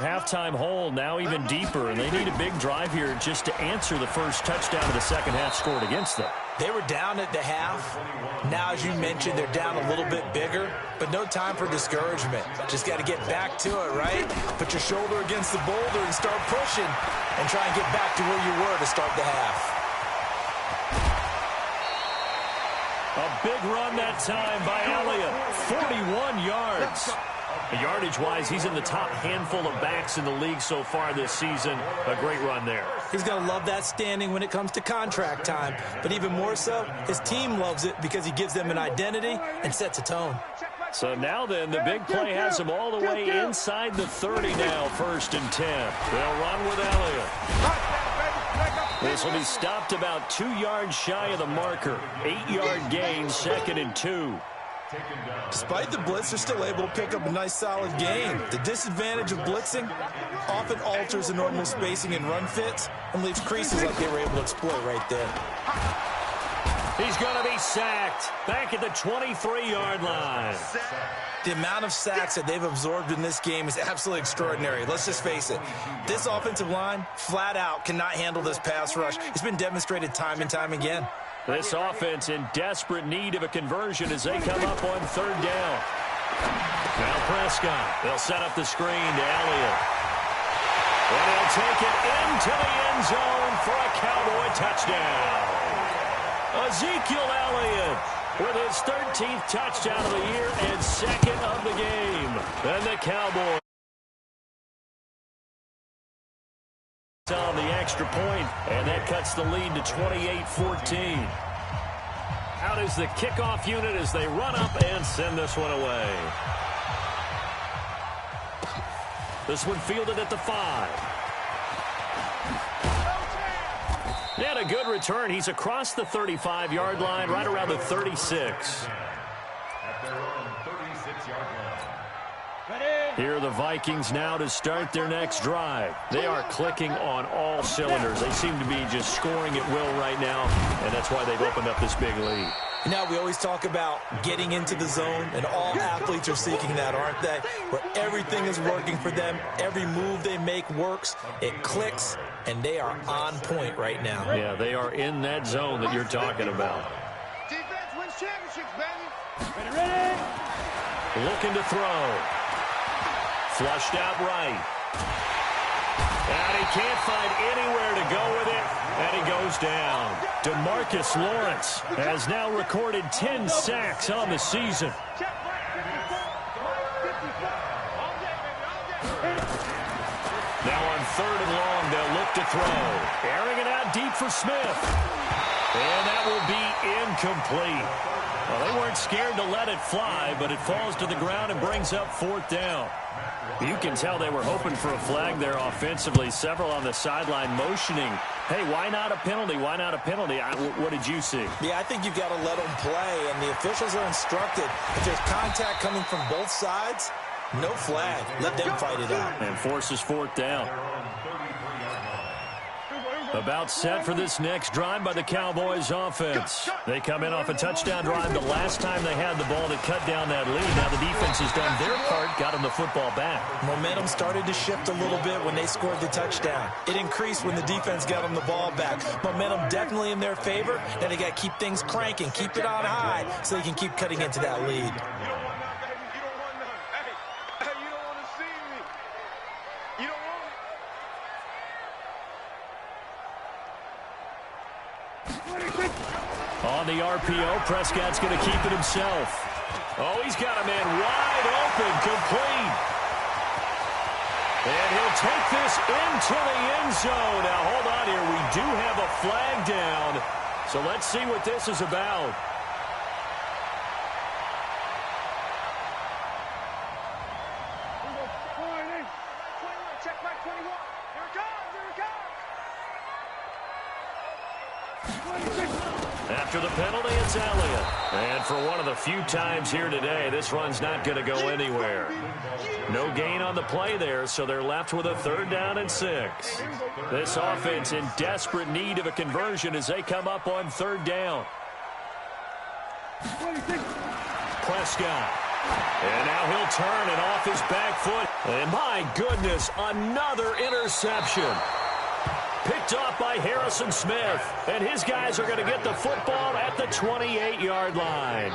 Halftime hole now even deeper, and they need a big drive here just to answer the first touchdown of the second half scored against them. They were down at the half. Now, as you mentioned, they're down a little bit bigger, but no time for discouragement. Just got to get back to it, right? Put your shoulder against the boulder and start pushing and try and get back to where you were to start the half. A big run that time by Elliott, 41 yards. Yardage-wise, he's in the top handful of backs in the league so far this season. A great run there. He's going to love that standing when it comes to contract time. But even more so, his team loves it because he gives them an identity and sets a tone. So now then, the big play has him all the way inside the 30 now, 1st and 10. They'll run with Elliott. This will be stopped about 2 yards shy of the marker. 8-yard gain, 2nd and 2. Despite the blitz, they're still able to pick up a nice solid gain. The disadvantage of blitzing often alters the normal spacing and run fits and leaves creases like they were able to exploit right there. He's going to be sacked back at the 23-yard line. The amount of sacks that they've absorbed in this game is absolutely extraordinary. Let's just face it. This offensive line, flat out, cannot handle this pass rush. It's been demonstrated time and time again. This offense in desperate need of a conversion as they come up on 3rd down. Now Prescott. They'll set up the screen to Elliott. And he'll take it into the end zone for a Cowboy touchdown. Ezekiel Elliott with his 13th touchdown of the year and 2nd of the game. And the Cowboys on the extra point, and that cuts the lead to 28-14. Out is the kickoff unit as they run up and send this one away. This one fielded at the 5. And a good return. He's across the 35-yard line, right around the 36. Here are the Vikings now to start their next drive. They are clicking on all cylinders. They seem to be just scoring at will right now, and that's why they've opened up this big lead. Now, we always talk about getting into the zone, and all athletes are seeking that, aren't they? Where everything is working for them, every move they make works, it clicks, and they are on point right now. Yeah, they are in that zone that you're talking about. Defense wins championships, baby. Ready. Looking to throw. Flushed out right. And he can't find anywhere to go with it, and he goes down. DeMarcus Lawrence has now recorded 10 sacks on the season. Now on 3rd and long, they'll look to throw. Airing it out deep for Smith. And that will be incomplete. Well, they weren't scared to let it fly, but it falls to the ground and brings up 4th down. You can tell they were hoping for a flag there offensively. Several on the sideline motioning, hey, why not a penalty? Why not a penalty? What did you see? Yeah, I think you've got to let them play, and the officials are instructed. If there's contact coming from both sides, no flag. Let them fight it out. And forces 4th down. About set for this next drive by the Cowboys offense. They come in off a touchdown drive the last time they had the ball to cut down that lead. Now the defense has done their part, got them the football back. Momentum started to shift a little bit when they scored the touchdown. It increased when the defense got them the ball back. Momentum definitely in their favor. Now they got to keep things cranking, keep it on high so they can keep cutting into that lead. On the RPO, Prescott's going to keep it himself. Oh, he's got a man wide open, complete. And he'll take this into the end zone. Now, hold on here. We do have a flag down. So let's see what this is about. After the penalty, it's Elliott. And for one of the few times here today, this run's not going to go anywhere. No gain on the play there, so they're left with a 3rd down and 6. This offense in desperate need of a conversion as they come up on 3rd down. Prescott. And now he'll turn, and off his back foot, And my goodness, another interception. Picked off by Harrison Smith. And his guys are going to get the football at the 28-yard line.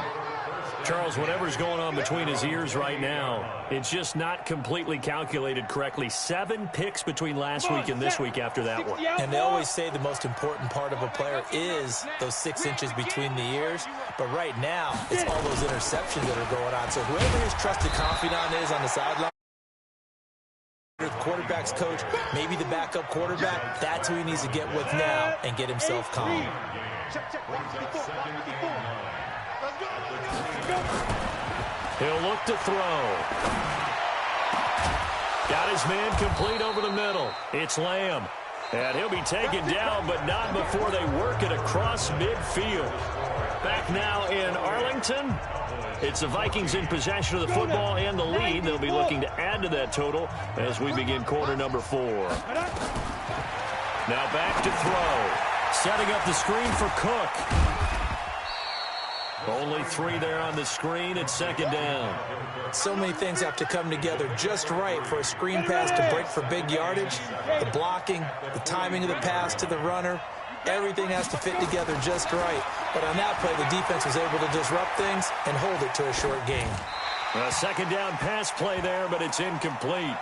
Charles, whatever's going on between his ears right now, it's just not completely calculated correctly. 7 picks between last week and this week after that one. And they always say the most important part of a player is those 6 inches between the ears. But right now, it's all those interceptions that are going on. So whoever his trusted confidant is on the sideline, the quarterback's coach, maybe the backup quarterback, that's who he needs to get with now and get himself calm. He'll look to throw. Got his man complete over the middle. It's Lamb. And he'll be taken down, but not before they work it across midfield. Back now in Arlington. It's the Vikings in possession of the football and the lead. They'll be looking to add to that total as we begin quarter number 4. Now back to throw. Setting up the screen for Cook. Only 3 there on the screen. It's second down. So many things have to come together just right for a screen pass to break for big yardage. The blocking, the timing of the pass to the runner, everything has to fit together just right. But on that play, the defense was able to disrupt things and hold it to a short gain. A second down pass play there, but it's incomplete.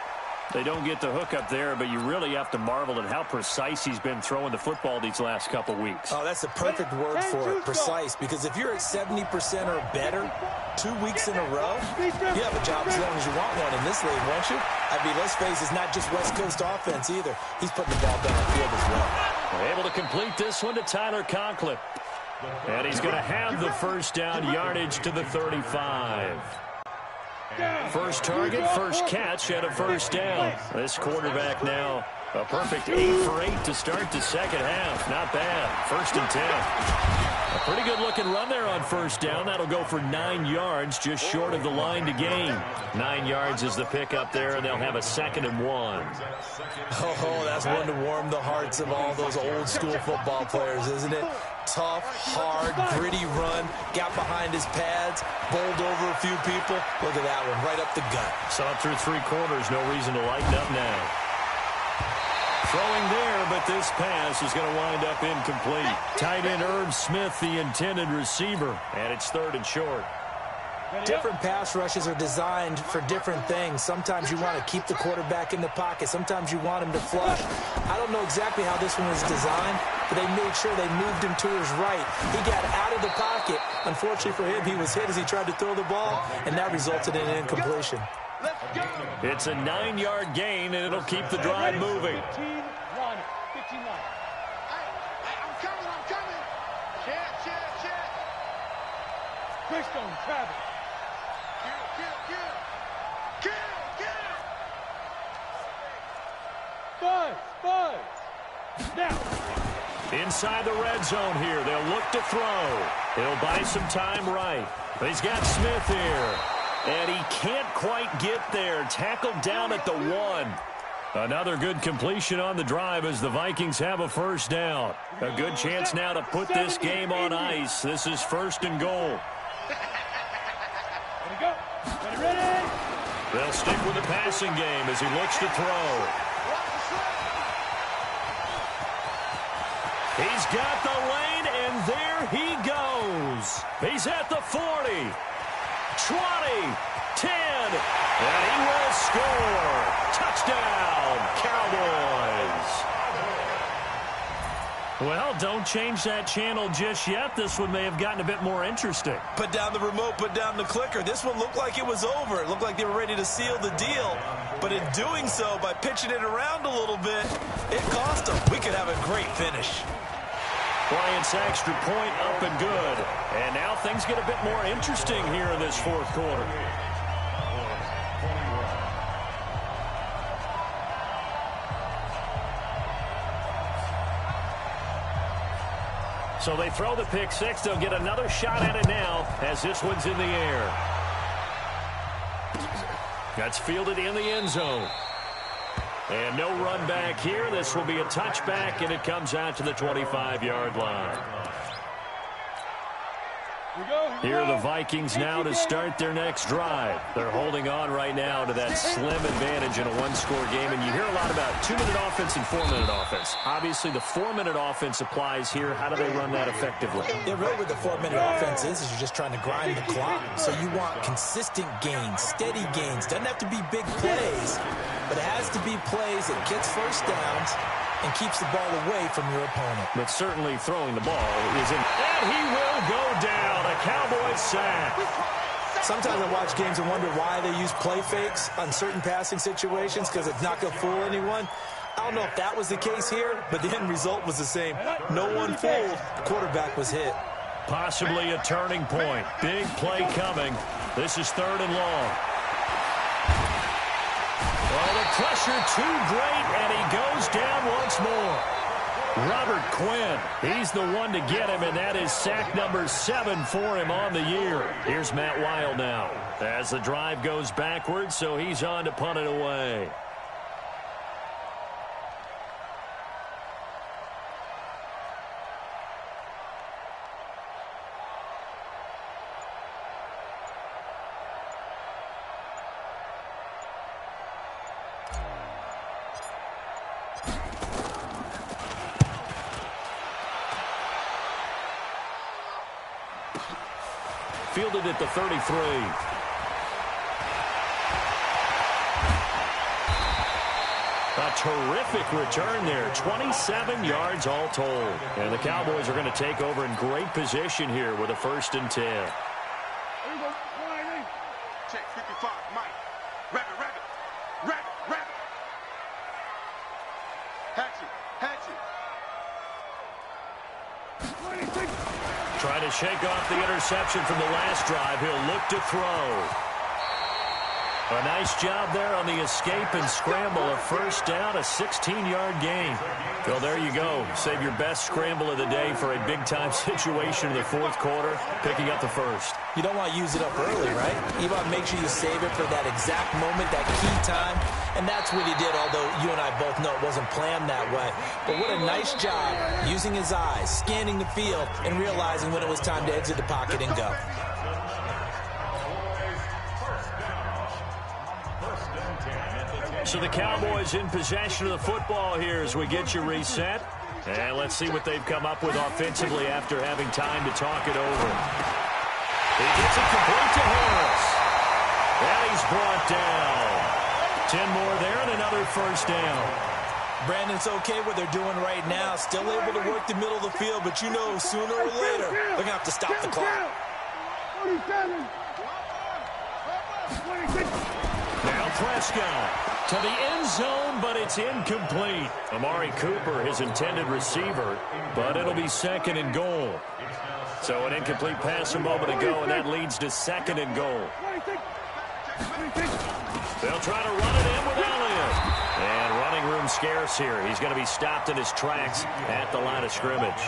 They don't get the hook up there, but you really have to marvel at how precise he's been throwing the football these last couple weeks. Oh, that's the perfect word for it, precise, because if you're at 70% or better 2 weeks in a row, you have a job as long as you want one in this league, won't you? I mean, let's face it, it's not just West Coast offense either. He's putting the ball down the field as well. Able to complete this one to Tyler Conklin. And he's going to have the first down yardage to the 35. First target, first catch, and a first down. This quarterback now a perfect 8 for 8 to start the second half. Not bad. First and 10. A pretty good-looking run there on first down. That'll go for 9 yards, just short of the line to gain. 9 yards is the pick up there, and they'll have a second and 1. Oh, that's one to warm the hearts of all those old-school football players, isn't it? Tough, hard, gritty run, got behind his pads, bowled over a few people. Look at that one, right up the gut. Saw it through 3 quarters, no reason to lighten up now. Throwing there, but this pass is going to wind up incomplete. Tight end Irv Smith, the intended receiver, and it's 3rd and short. Different pass rushes are designed for different things. Sometimes you want to keep the quarterback in the pocket. Sometimes you want him to flush. I don't know exactly how this one was designed, but they made sure they moved him to his right. He got out of the pocket. Unfortunately for him, he was hit as he tried to throw the ball, and that resulted in an incompletion. It's a 9-yard gain, and it'll keep the drive moving. 15-1. I'm coming. Check. Quickstone, Travis. Kill. Buzz. Now. Inside the red zone here. They'll look to throw. He'll buy some time right. He's got Smith here. And he can't quite get there. Tackled down at the 1. Another good completion on the drive as the Vikings have a first down. A good chance now to put this game on ice. This is 1st and goal. Ready. They'll stick with the passing game as he looks to throw. He's got the lane, and there he goes. He's at the 40, 20, 10, and he will score. Touchdown, Cowboys. Well, don't change that channel just yet. This one may have gotten a bit more interesting. Put down the remote, put down the clicker. This one looked like it was over. It looked like they were ready to seal the deal. But in doing so, by pitching it around a little bit, it cost them. We could have a great finish. Bryant's extra point up and good. And now things get a bit more interesting here in this 4th quarter. So they throw the pick 6. They'll get another shot at it now as this one's in the air. That's fielded in the end zone. And no run back here. This will be a touchback, and it comes out to the 25-yard line. Here are the Vikings now to start their next drive. They're holding on right now to that slim advantage in a one-score game, and you hear a lot about 2-minute offense and 4-minute offense. Obviously, the 4-minute offense applies here. How do they run that effectively? Yeah, really what the 4-minute offense is you're just trying to grind the clock. So you want consistent gains, steady gains. Doesn't have to be big plays, but it has to be plays that gets first downs and keeps the ball away from your opponent. But certainly throwing the ball isn't. And he will go down. A Cowboys sack. Sometimes I watch games and wonder why they use play fakes on certain passing situations because it's not going to fool anyone. I don't know if that was the case here, but the end result was the same. No one fooled. The quarterback was hit. Possibly a turning point. Big play coming. This is 3rd and long. Well, the pressure too great, and he goes down once more. Robert Quinn, he's the one to get him, and that is sack number 7 for him on the year. Here's Matt Wild now as the drive goes backwards, so he's on to punt it away. Fielded at the 33. A terrific return there. 27 yards all told. And the Cowboys are going to take over in great position here with a 1st and 10. Check 55, Mike. Rabbit. Hatchet. Trying to shake off the interception from the last drive. He'll look to throw. A nice job there on the escape and scramble. A 1st down, a 16-yard gain. Well, there you go. Save your best scramble of the day for a big-time situation in the 4th quarter, picking up the 1st. You don't want to use it up early, right? You want to make sure you save it for that exact moment, that key time. And that's what he did, although you and I both know it wasn't planned that way. But what a nice job using his eyes, scanning the field, and realizing when it was time to exit the pocket and go. So the Cowboys in possession of the football here as we get you reset. And let's see what they've come up with offensively after having time to talk it over. He gets it complete to Harris. And he's brought down. 10 more there and another 1st down. Brandon, it's okay what they're doing right now. Still able to work the middle of the field, but you know sooner or later they're going to have to stop the clock. Now Prescott to the end zone, but it's incomplete. Amari Cooper, his intended receiver, but it'll be 2nd and goal. So an incomplete pass a moment ago, and that leads to 2nd and goal. They'll try to run it in with Elliott. And running room scarce here. He's going to be stopped in his tracks at the line of scrimmage.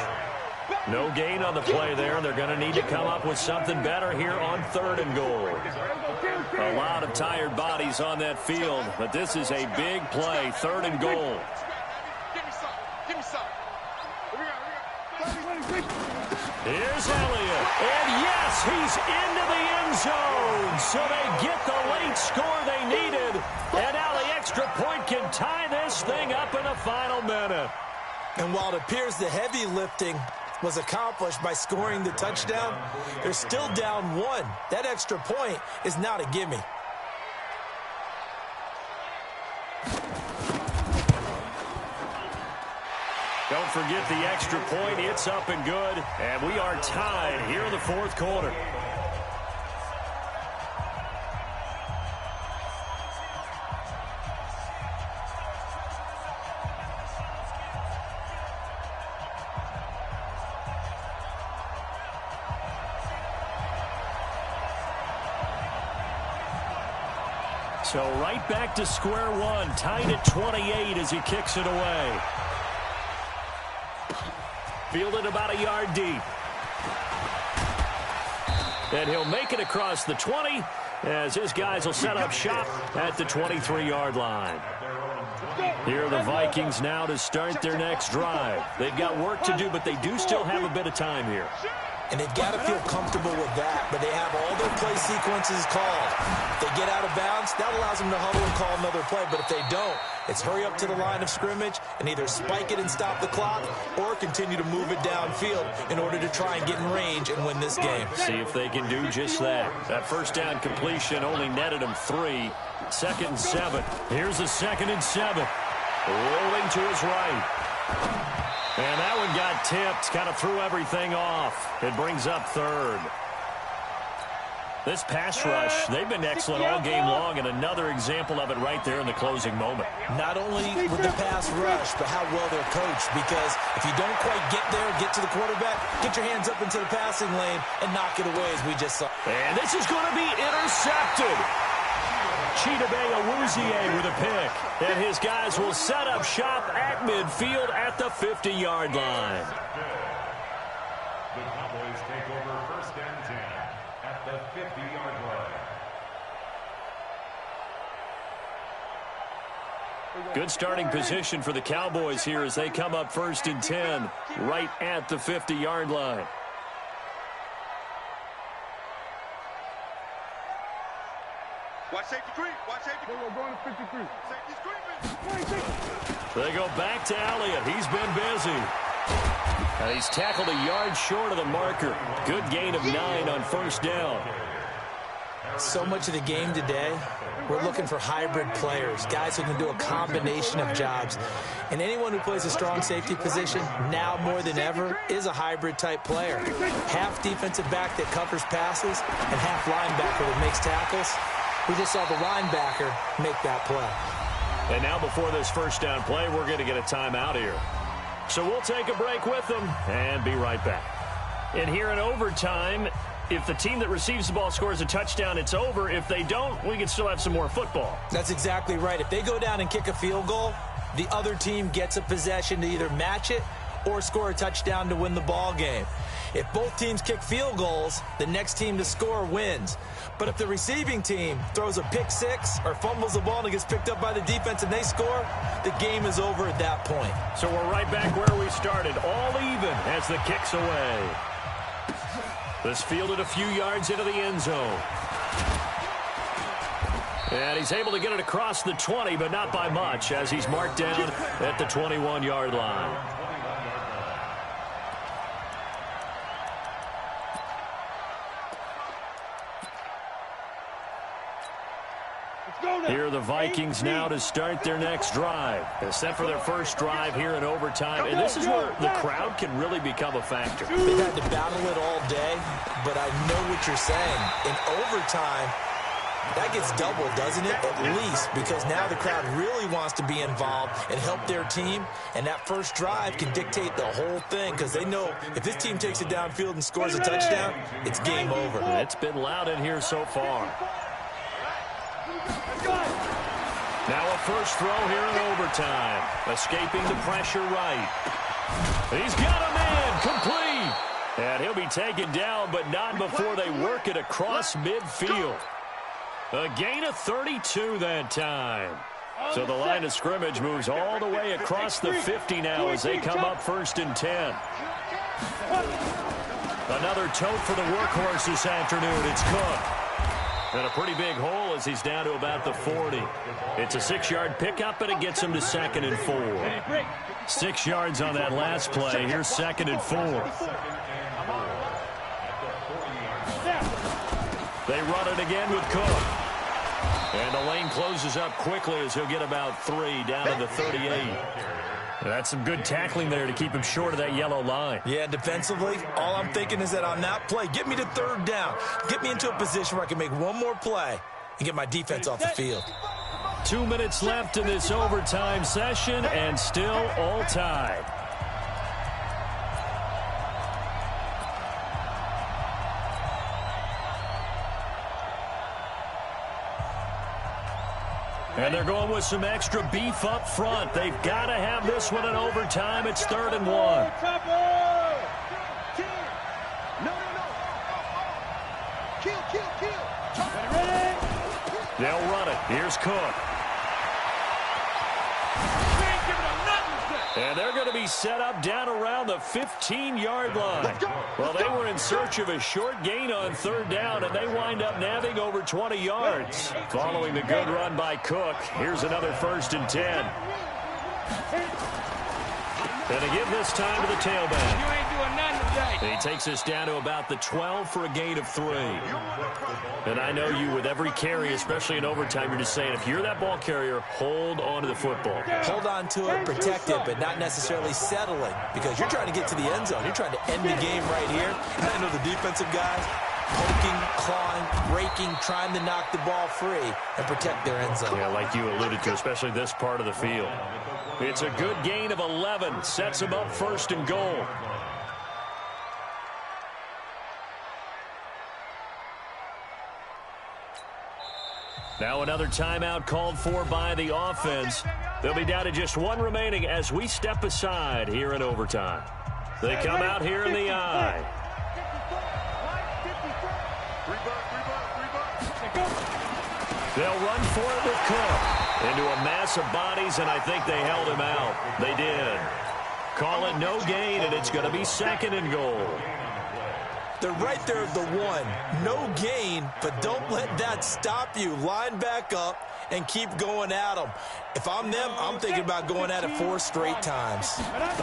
No gain on the play there. They're going to need to come up with something better here on 3rd and goal. A lot of tired bodies on that field, but this is a big play. 3rd and goal. Give me some. Here's Elliott. And yes, he's into the end zone. So they get the late score they needed. And now the extra point can tie this thing up in the final minute. And while it appears the heavy lifting was accomplished by scoring the touchdown, they're still down 1. That extra point is not a gimme. Don't forget the extra point. It's up and good. And we are tied here in the 4th quarter. So right back to square one, tied at 28 as he kicks it away. Fielded about a yard deep. And he'll make it across the 20 as his guys will set up shop at the 23-yard line. Here are the Vikings now to start their next drive. They've got work to do, but they do still have a bit of time here. And they've got to feel comfortable with that, but they have all their play sequences called. If they get out of bounds, that allows them to huddle and call another play, but if they don't, it's hurry up to the line of scrimmage and either spike it and stop the clock or continue to move it downfield in order to try and get in range and win this game. See if they can do just that. That first down completion only netted them 3. 2nd and 7. Here's a 2nd and 7. Rolling to his right. And that one got tipped, kind of threw everything off. It brings up 3rd. This pass rush, they've been excellent all game long, and another example of it right there in the closing moment. Not only with the pass rush, but how well they're coached, because if you don't quite get there, get to the quarterback, get your hands up into the passing lane and knock it away as we just saw. And this is going to be intercepted. Chidobe Awuzie with a pick. And his guys will set up shop at midfield at the 50-yard line. The Cowboys take over 1st and 10 at the 50-yard line. Good starting position for the Cowboys here as they come up 1st and 10 right at the 50-yard line. Watch safety creep. Watch safety creep. We're going to 53. Safety's creeping. They go back to Elliott. He's been busy. And he's tackled a yard short of the marker. Good gain of 9 on 1st down. So much of the game today, we're looking for hybrid players, guys who can do a combination of jobs. And anyone who plays a strong safety position, now more than ever, is a hybrid-type player. Half defensive back that covers passes and half linebacker that makes tackles. We just saw the linebacker make that play. And now before this 1st down play, we're going to get a timeout here. So we'll take a break with them and be right back. And here in overtime, if the team that receives the ball scores a touchdown, it's over. If they don't, we can still have some more football. That's exactly right. If they go down and kick a field goal, the other team gets a possession to either match it or score a touchdown to win the ball game. If both teams kick field goals, the next team to score wins. But if the receiving team throws a pick six or fumbles the ball and it gets picked up by the defense and they score, the game is over at that point. So we're right back where we started, all even as the kick's away. This fielded a few yards into the end zone. And he's able to get it across the 20, but not by much, as he's marked down at the 21-yard line. Here are the Vikings now to start their next drive. They're set for their first drive here in overtime. And this is where the crowd can really become a factor. They've had to battle it all day, but I know what you're saying. In overtime, that gets doubled, doesn't it? At least, because now the crowd really wants to be involved and help their team. And that first drive can dictate the whole thing, because they know if this team takes it downfield and scores a touchdown, it's game over. It's been loud in here so far. Now a first throw here in overtime. Escaping the pressure right. He's got a man complete. And he'll be taken down, but not before they work it across midfield. A gain of 32 that time. So the line of scrimmage moves all the way across the 50 now as they come up 1st and 10. Another tote for the workhorse this afternoon. It's Cook. And a pretty big hole as he's down to about the 40. It's a 6-yard pickup, and it gets him to 2nd and 4. 6 yards on that last play. Here's 2nd and 4. They run it again with Cook. And the lane closes up quickly as he'll get about 3 down to the 38. That's some good tackling there to keep him short of that yellow line. Yeah, defensively, all I'm thinking is that on that play, get me to 3rd down. Get me into a position where I can make one more play and get my defense off the field. 2 minutes left in this overtime session, and still all tied. And they're going with some extra beef up front. They've got to have this one in overtime. It's 3rd and 1. They'll run it. Here's Cook. And they're going to be set up down around the 15-yard line. Well, they were in search of a short gain on third down, and they wind up nabbing over 20 yards. Following the good run by Cook, here's another 1st and 10. And they give this time to the tailback. You ain't doing nothing today. He takes us down to about the 12 for a gain of 3. And I know you, with every carry, especially in overtime, you're just saying, if you're that ball carrier, hold on to the football. Hold on to it, protect it, but not necessarily settling, because you're trying to get to the end zone. You're trying to end the game right here. And I know the defensive guys poking, clawing, raking, trying to knock the ball free and protect their end zone. Yeah, like you alluded to, especially this part of the field. It's a good gain of 11. Sets them up 1st and goal. Now another timeout called for by the offense. They'll be down to just 1 remaining as we step aside here in overtime. They come out here in the I. They'll run for it with Cook. Into a mass of bodies, and I think they held him out. They did. Call it no gain, and it's going to be 2nd and goal. They're right there at the 1. No gain, but don't let that stop you. Line back up and keep going at them. If I'm them, I'm thinking about going at it 4 straight times.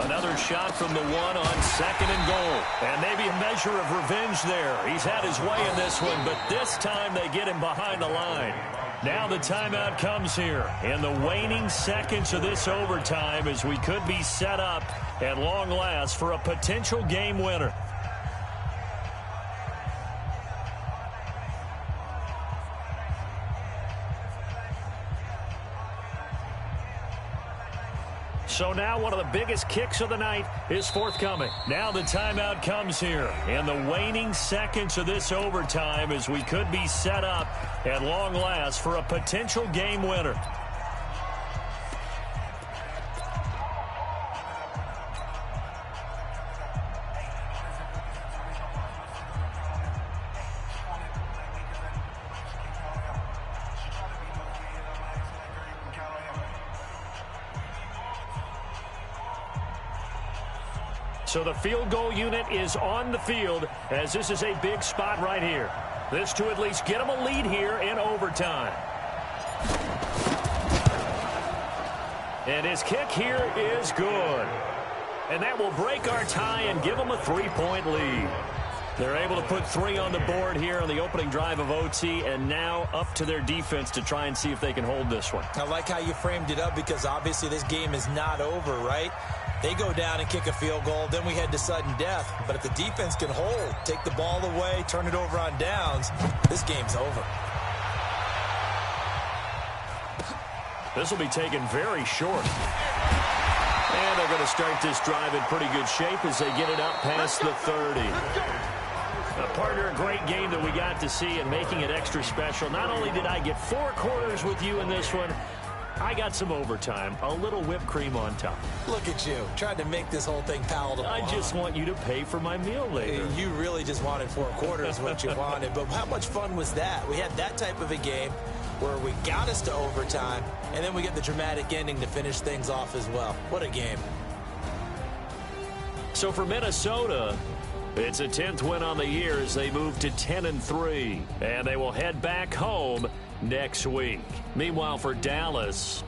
Another shot from the 1 on 2nd and goal. And maybe a measure of revenge there. He's had his way in this one, but this time they get him behind the line. Now the timeout comes here in the waning seconds of this overtime as we could be set up at long last for a potential game winner. So now one of the biggest kicks of the night is forthcoming. Now the timeout comes here in the waning seconds of this overtime as we could be set up at long last for a potential game winner. So the field goal unit is on the field as this is a big spot right here. This to at least get them a lead here in overtime. And his kick here is good. And that will break our tie and give them a 3-point lead. They're able to put 3 on the board here on the opening drive of OT, and now up to their defense to try and see if they can hold this one. I like how you framed it up because obviously this game is not over, right? They go down and kick a field goal, then we head to sudden death. But if the defense can hold, take the ball away, turn it over on downs, this game's over. This will be taken very short. And they're going to start this drive in pretty good shape as they get it up past the 30. Partner, a great game that we got to see and making it extra special. Not only did I get 4 quarters with you in this one, I got some overtime, a little whipped cream on top. Look at you, trying to make this whole thing palatable. I just want you to pay for my meal later. You really just wanted 4 quarters, what you wanted. But how much fun was that? We had that type of a game where we got us to overtime, and then we get the dramatic ending to finish things off as well. What a game. So for Minnesota, it's a 10th win on the year as they move to 10-3, and they will head back home next week. Meanwhile, for Dallas,